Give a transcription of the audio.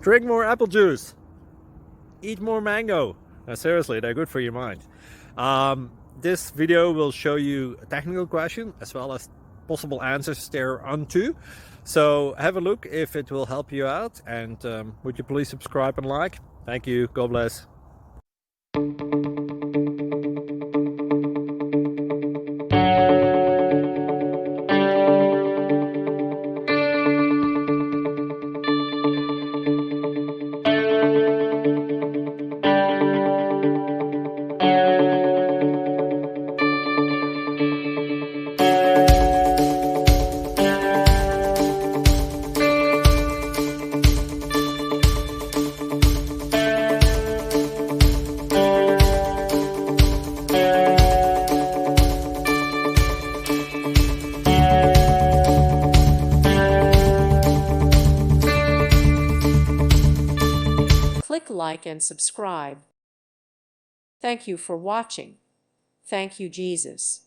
Drink more apple juice. Eat more mango. Seriously, they're good for your mind. This video will show you a technical question as well as possible answers thereunto. So have a look if it will help you out, and would you please subscribe and like? Thank you. God bless. Click like and subscribe. Thank you for watching. Thank you, Jesus.